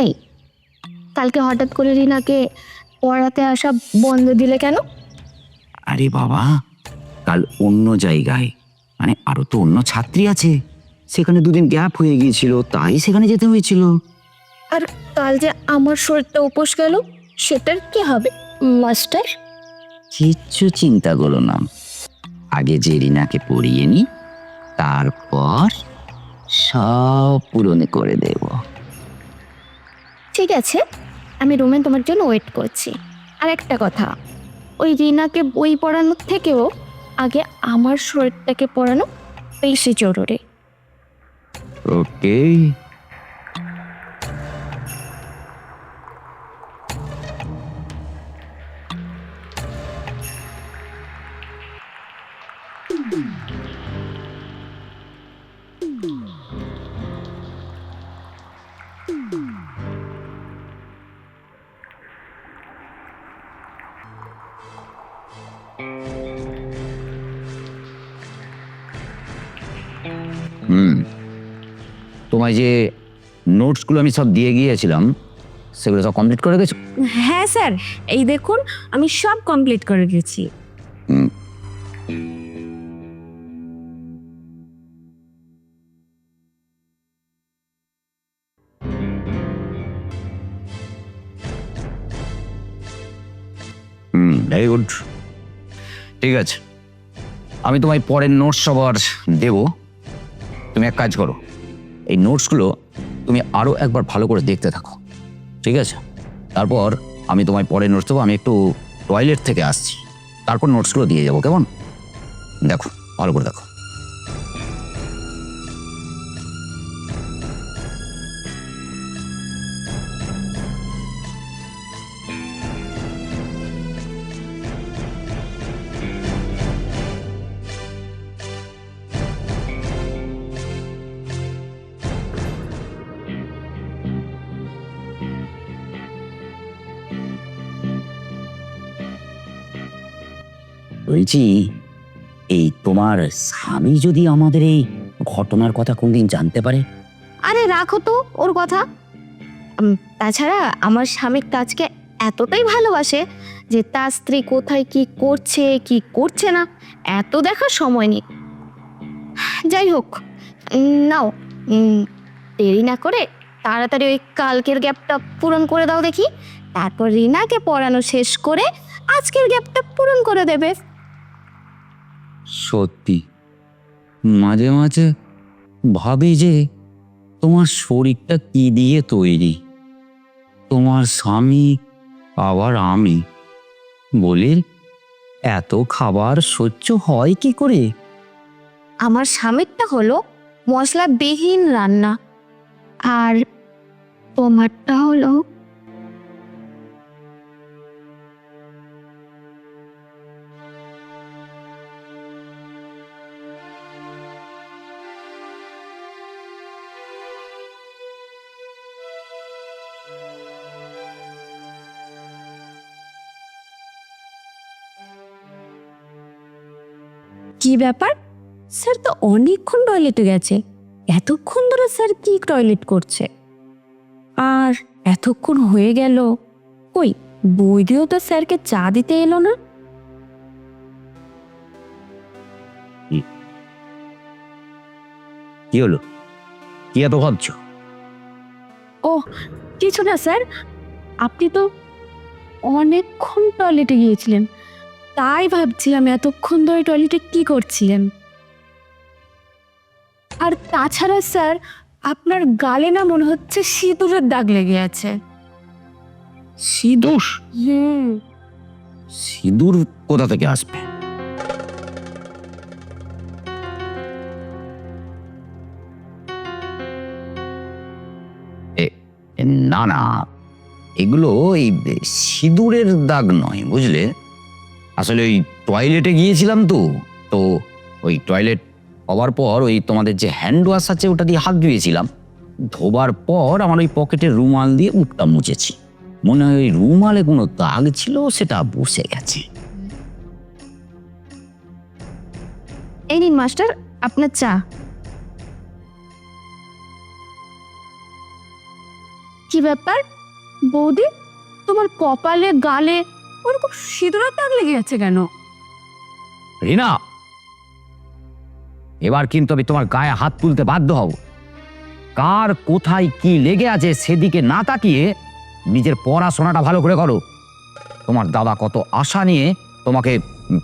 এই, কালকে হঠাৎ করে রিনাকে পড়াতে আসা বন্ধ দিলে কেন? আরে বাবা, কাল অন্য জায়গায়, মানে আরো তো অন্য ছাত্রী আছে, সেখানে দুদিন গ্যাপ হয়ে গিয়েছিল, তাই সেখানে যেতে হয়েছিল। আর কাল যে আমার শরীরটা উপোস গেল, সেটার কি হবে মাস্টার? কিচ্ছু চিন্তা করো না, আগে যে রিনাকে পড়িয়ে নি, তারপর সব পূরণ করে দেব। ঠিক আছে, আমি রুমে তোমার জন্য ওয়েট করছি। আর একটা কথা, ওই রিনাকে বই পড়ানোর থেকেও আগে আমার শরীরটাকে পড়ানো বেশি জরুরি। ওকে। তোমায় যে নোটসগুলো আমি সব দিয়ে গিয়েছিলাম, সেগুলো সব কমপ্লিট করে গেছো? হ্যাঁ স্যার, এই দেখুন আমি সব কমপ্লিট করে গেছি। হুম। Very good. ঠিক আছে, আমি তোমায় পরের নোটস সবার দেব। তুমি এক কাজ করো, এই নোটসগুলো তুমি আরো একবার ভালো করে দেখতে থাকো, ঠিক আছে? তারপর আমি তোমায় পরের নোটস দেবো। আমি একটু টয়লেট থেকে আসছি, তারপর নোটসগুলো দিয়ে যাবো, কেমন? দেখো, ভালো করে দেখো। বলছি, এই তোমার স্বামী যদি আমাদের এই ঘটনার কথা কোনদিন জানতে পারে? আরে রাখো তো ওর কথা। তাছাড়া আমার স্বামী কাজকে এতটাই ভালোবাসে যে তার স্ত্রী কোথায় কি করছে কি করছে না এত দেখার সময় নেই। যাই হোক, নাও, দেরি না করে তাড়াতাড়ি ওই কালকের গ্যাপটা পূরণ করে দাও দেখি। তারপর রিনাকে পড়ানো শেষ করে আজকের গ্যাপটা পূরণ করে দেবে। সত্যি, মাঝে মাঝে ভাবি যে তোমার শরীরটা কি দিয়ে তৈরি। তোমার স্বামী আবার আমি, বলি এত খাবার সহ্য হয় কি করে? আমার স্বামীরটা হলো মশলাবিহীন রান্না, আর তোমারটা হলো কি ব্যাপার, স্যার তো অনেকক্ষণ টয়লেটে গেছে। এতক্ষণ ধরে স্যার কি টয়লেট করছে? আর এতক্ষণ হয়ে গেল, কই বৈদেও তো স্যারকে চা দিতে এলো না। কি হলো, কি এত ভাবছো? ও কিছু না স্যার, আপনি তো অনেকক্ষণ টয়লেটে গিয়েছিলেন, তাই ভাবছিলাম এতক্ষণ ধরে টয়লেটে কি করছিলেন। আর তাছাড়া স্যার, আপনার গালে না মনে হচ্ছে সিঁদুরের দাগ লেগে আছে। সিঁদুর? হুম। সিঁদুর কোথা থেকে আসবে? না না, এগুলো এই সিঁদুরের দাগ নয়, বুঝলে। আসলে ওই টয়লেটে গিয়েছিলাম তো তো ওই টয়লেট হওয়ার পর ওই তোমাদের যে হ্যান্ড ওয়াশ আছে ওটা দিয়ে হাত ধুয়েছিলাম। ধোবার পর আমার ওই পকেটের রুমাল দিয়ে মুখটা মুছেছি, মনে হয় ওই রুমালে কোনো দাগ ছিল, সেটা বসে গেছে। এই নিন মাস্টার আপনার চা। কি ব্যাপার বৌদি, তোমার কপালে গালে ওরকম সিঁদুরের দাগ লেগে আছে কেন? রিনা, এবার কিন্তু আমি তোমার গায়ে হাত তুলতে বাধ্য হব। কার কোথায় কি লেগে আছে সেদিকে না তাকিয়ে নিজের পড়াশোনাটা ভালো করে করো। তোমার দাদা কত আশা নিয়ে তোমাকে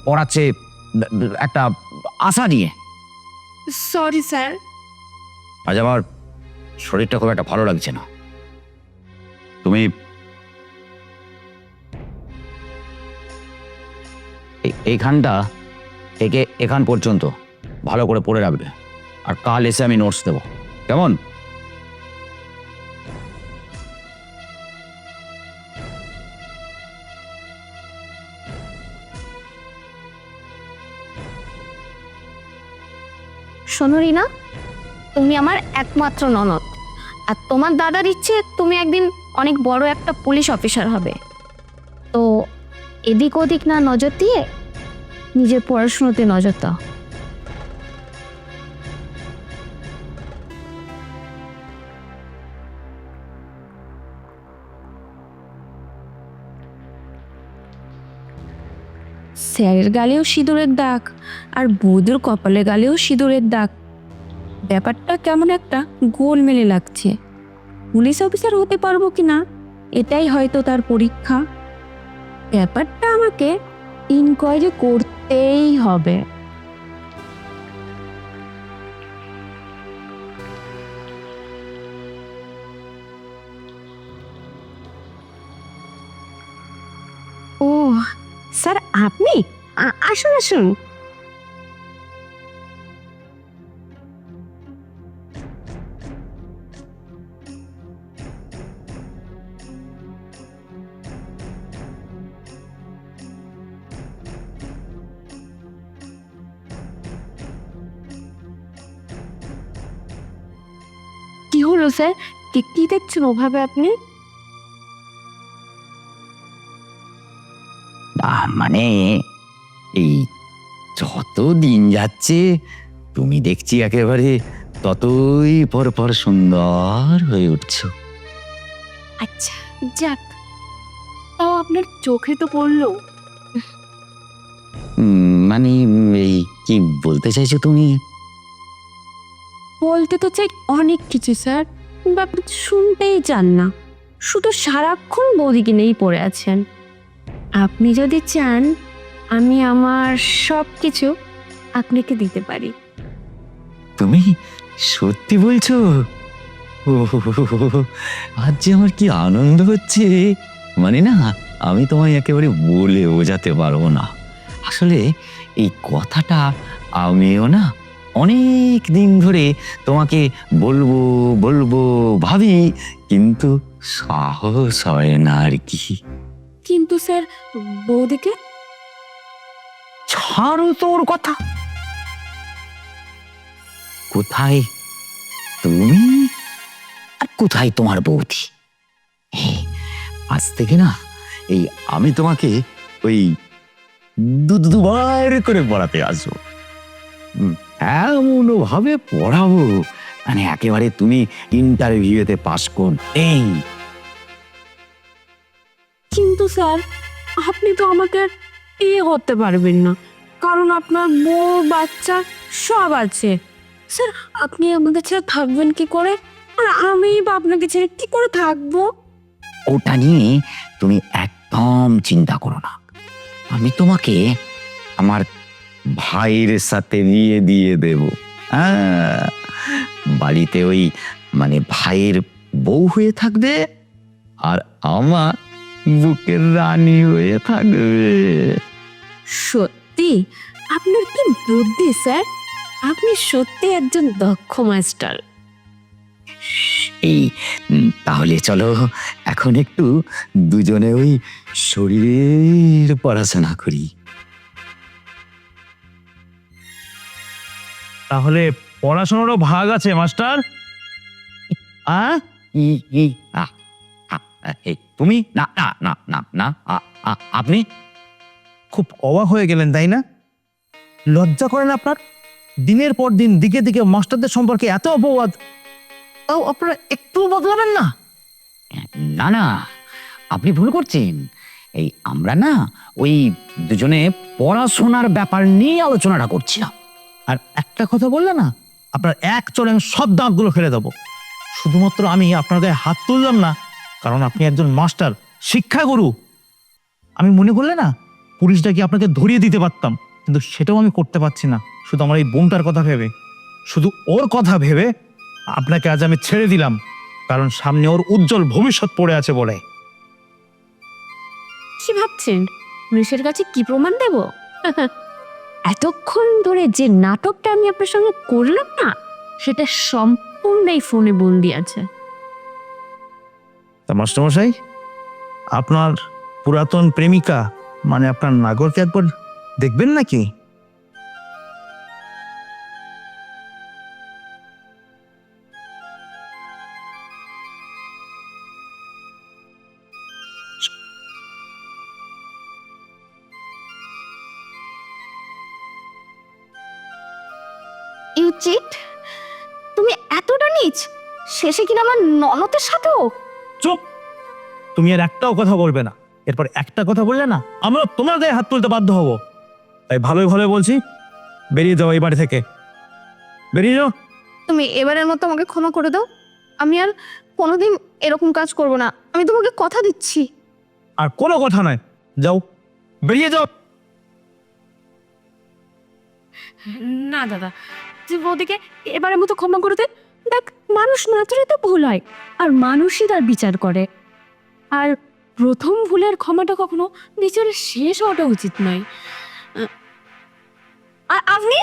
পড়াচ্ছে, একটা আশা নিয়ে। Sorry sir. আজ আমার শরীরটা খুব একটা ভালো লাগছে না। তুমি এইখানটা থেকে এখান পর্যন্ত ভালো করে পড়ে রাখবে, আর কাল এসে আমি নোটস দেবো, কেমন? শোনো রিনা, তুমি আমার একমাত্র ননদ, আর তোমার দাদার ইচ্ছে তুমি একদিন অনেক বড় একটা পুলিশ অফিসার হবে। তো এদিক ওদিক না নজর দিয়ে নিজের পড়াশুনোতে নজর দাও। স্যারের গালেও সিঁদুরের দাগ আর বৌদির কপালে গালেও সিঁদুরের দাগ, ব্যাপারটা কেমন একটা গোলমেলে লাগছে। পুলিশ অফিসার হতে পারবো কিনা এটাই হয়তো তার পরীক্ষা। ব্যাপারটা আমাকে ইনকোয়ারি করতেই হবে। ও স্যার, আপনি আসুন আসুন। কি হলো স্যার, কি দেখছেন ওভাবে আপনি? মানে এই যত দিন যাচ্ছে তুমি দেখছি একেবারে ততই পর সুন্দর হয়ে উঠছো। আচ্ছা যাক, তাও আপনার চোখে তো পড়লো। মানে এই কি বলতে চাইছো তুমি? বলতে তো চাই অনেক কিছু স্যার, কিন্তু আপনি শুনতেই চান না, শুধু সারাক্ষণ বৌদিকে নিয়েই পড়ে আছেন। আপনি যদি চান আমি আমার সব কিছু আপনাকে দিতে পারি। তুমি সত্যি বলছো? ও, আজ যে আমার কি আনন্দ হচ্ছে, মানে না আমি তোমায় একেবারে বলে বোঝাতে পারবো না। আসলে এই কথাটা আমিও না অনেক দিন ধরে তোমাকে বলবো বলবো ভাবি, কিন্তু সাহস হয় না আর কি। কিন্তু স্যার বৌদিকে? ছাড়ো তোর কথা। কোথায় তুমি আর কোথায় তোমার বৌদি? এই, আজ থেকে না এই আমি তোমাকে ওই দুবার করে পড়াতে আসবো। এমন ভাবে পড়াবো মানে একেবারে তুমি ইন্টারভিউতে পাস করতেই। কিন্তু স্যার আপনি তো আমাকে বিয়ে করতে পারবেন না, কারণ আপনার বউ বাচ্চা সব আছে। স্যার আপনি আমাকে ছেড়ে থাকবেন কি করে, আর আমি বা আপনাকে ছেড়ে কি করে থাকবো? ওটা নিয়ে তুমি একদম চিন্তা করো না, আমি তোমাকে আমার ভাইয়ের সাথে বিয়ে দিয়ে দেব। বাড়িতে ওই মানে ভাইয়ের বউ হয়ে থাকবে আর আমার বুকের রানী হয়ে থাকবে। সত্যি আপনার কি বুদ্ধি স্যার, আপনি সত্যি একজন দক্ষ মাস্টার। এই তাহলে চলো এখন একটু দুজনে ওই শরীরের পড়াশোনা করি। তাহলে পড়াশোনারও ভাগ আছে মাস্টার। তুমি না না না না না আপনি খুব অবাক হয়ে গেলেন তাই না? লজ্জা করেন আপনার? দিনের পর দিন দিকে দিকে মাস্টারদের সম্পর্কে এত অপবাদ, তাও আপনারা একটু বদলাবেন না? না না, আপনি ভুল করছেন। এই আমরা না ওই দুজনে পড়াশোনার ব্যাপার নিয়ে আলোচনাটা করছিলাম। আর একটা কথা বললে না, আপনার এক চড়ে আমি সব দাঁতগুলো ফেলে দেবো। শুধুমাত্র আমি আপনার গায়ে হাত তুললাম না, কারণ আপনি একজন মাস্টার, শিক্ষাগুরু। আমি মনে করলে না পুলিশটা কি আপনাকে ধরিয়ে দিতে পারতাম, কিন্তু সেটাও আমি করতে পারছি না, শুধু আমার এই বোনটার কথা ভেবে। শুধু ওর কথা ভেবে আপনাকে আজ আমি ছেড়ে দিলাম, কারণ সামনে ওর উজ্জ্বল ভবিষ্যৎ পড়ে আছে বলে। কি ভাবছেন পুলিশের কাছে কি প্রমাণ দেব? এতক্ষণ ধরে যে নাটকটা আমি আপনার সঙ্গে করলাম না, সেটা সম্পূর্ণ এই ফোনে বন্দি আছে। তা মাস্টারমশাই, আপনার পুরাতন প্রেমিকা মানে আপনার নাগরকে একবার দেখবেন নাকি? ইউ চিট, তুমি এতটা নিচ, শেষে কিনা আমার ননদের সাথেও। চুপ! তুমি আর একটাও কথা বলবে না। এরপর একটা কথা বললে না, আমরা তোমার গায়ে হাত তুলতে বাধ্য হব। তাই ভালোই ভালোই বলছি, বেরিয়ে যাও এই বাড়ি থেকে, বেরিয়ে যাও। তুমি এবারের মতো আমাকে ক্ষমা করে দাও, আমি আর কোনোদিন এরকম কাজ করব না, আমি তোমাকে কথা দিচ্ছি। আর কোনো কথা নয়, যাও, বেরিয়ে যাও। না দাদা, তুই বৌদিকে এবারের মতো ক্ষমা করে দে। দেখ, মানুষ মাত্রই তো ভুল হয়, আর মানুষই তার বিচার করে। আর প্রথম ভুলের ক্ষমাটা কখনো বিচারের শেষ হওয়াটা উচিত নয়। আর আপনি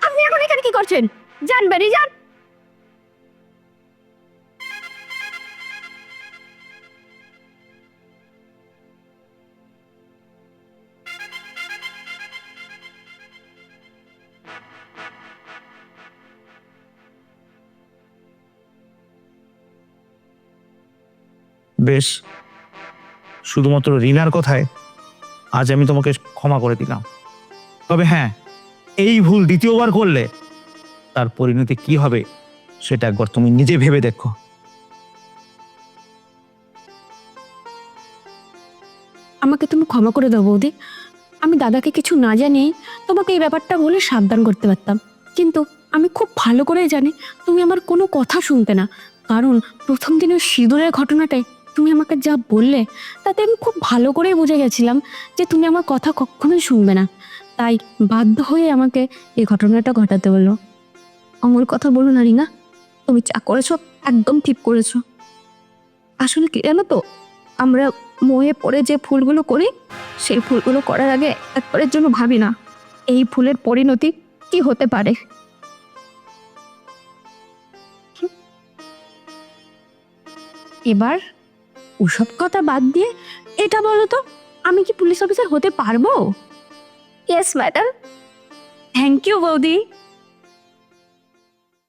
আপনি এখন এখানে কি করছেন? যান, বেরিয়ে যান। বেশ, শুধুমাত্র রিনার কথায় আজ আমি তোমাকে ক্ষমা করে দিলাম। তবে হ্যাঁ, এই ভুল দ্বিতীয়বার করলে তার পরিণতি কি হবে সেটা একবার তুমি নিজে ভেবে দেখো। আমাকে তুমি ক্ষমা করে দাও বৌদি। আমি দাদাকে কিছু না জানিয়ে তোমাকে এই ব্যাপারটা বলে সাবধান করতে পারতাম, কিন্তু আমি খুব ভালো করেই জানি তুমি আমার কোনো কথা শুনতে না। কারণ প্রথম দিনের সিঁদুরের ঘটনাটাই তুমি আমাকে যা বললে, তাতে আমি খুব ভালো করেই বুঝে গেছিলাম যে তুমি আমার কথা কখনোই শুনবে না। তাই বাধ্য হয়ে আমাকে এই ঘটনাটা ঘটাতে হলো। আমার কথা বলো না রিনা, তুমি যা করেছো একদম ঠিক করেছো। আসলে কি জানো তো, আমরা মোহে পড়ে যে ভুলগুলো করি, সেই ভুলগুলো করার আগে একবারের জন্য ভাবি না এই ভুলের পরিণতি কি হতে পারে। এবার ওসব কথা বাদ দিয়ে এটা বলো তো, আমি কি পুলিশ অফিসার হতে পারবো? Yes madam. থ্যাংক ইউ বৌদি।